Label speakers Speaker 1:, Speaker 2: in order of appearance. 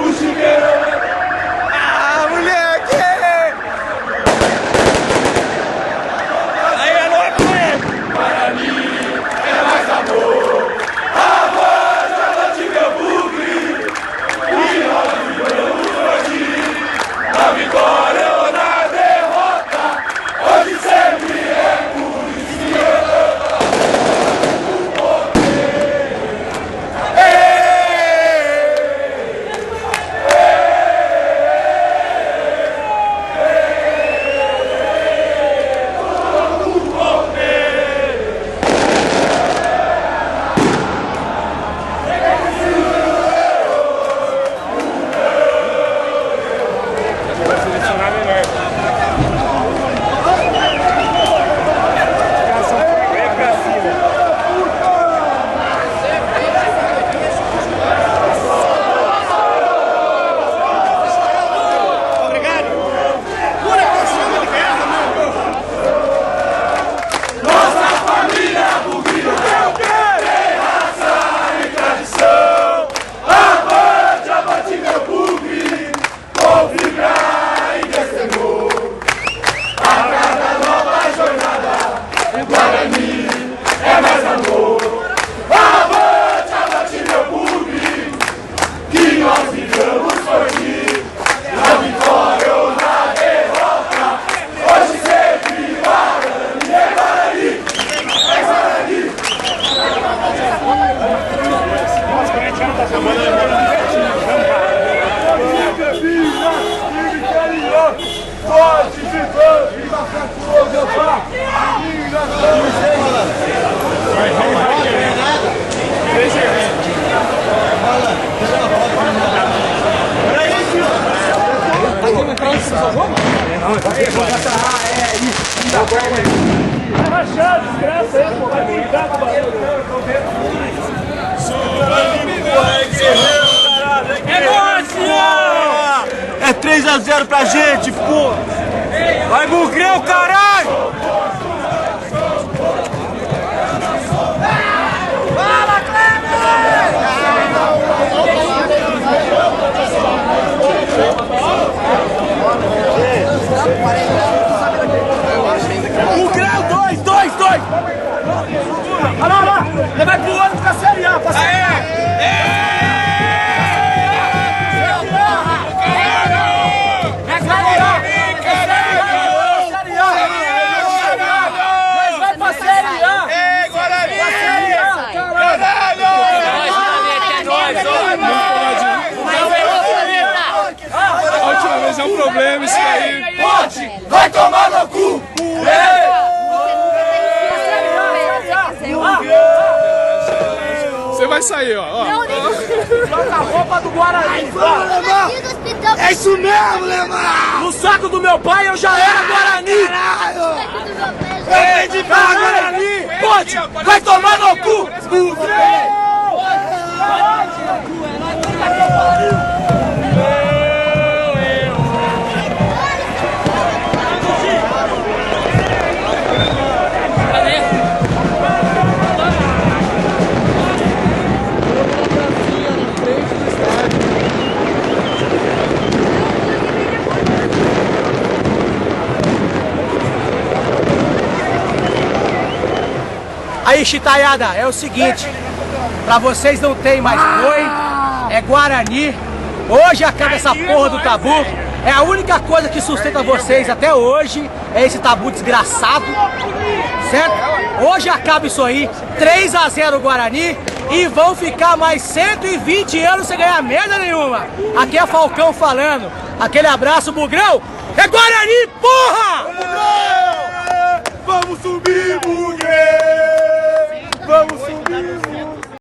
Speaker 1: O chiqueiro.
Speaker 2: Ah, moleque!
Speaker 1: Aí é louco, hein? Guarani é mais amor. Avante, avante, meu bugre. E nós vivemos hoje. Na vitória ou na derrota. Hoje sempre é por isso que eu o poder.
Speaker 3: Vai rachar, desgraça aí, pô. Vai brincar com o bagulho.
Speaker 2: É 3-0 pra gente, pô! Vai, Bugrão, caralho!
Speaker 4: Fala, Cleber!
Speaker 2: Bugrão, 2!
Speaker 3: Olha lá! Ele vai pro outro pra Série A, pra Série A!
Speaker 1: É um problema isso aí.
Speaker 4: Pode!
Speaker 1: Vai tomar no cu! Você vai sair, ó.
Speaker 3: Joga a roupa do Guarani!
Speaker 2: É isso mesmo, Lemar!
Speaker 3: No saco do meu pai eu já era Guarani!
Speaker 2: Ei, de Guarani!
Speaker 3: Pode! Vai tomar no cu! Aí, chitaiada, é o seguinte, pra vocês não tem mais boi, é Guarani, hoje acaba essa porra do tabu, é a única coisa que sustenta vocês até hoje, é esse tabu desgraçado, certo? Hoje acaba isso aí, 3-0 Guarani, e vão ficar mais 120 anos sem ganhar merda nenhuma. Aqui é Falcão falando, aquele abraço, Bugrão, é Guarani, porra!
Speaker 2: Vamos subir, Bugrão!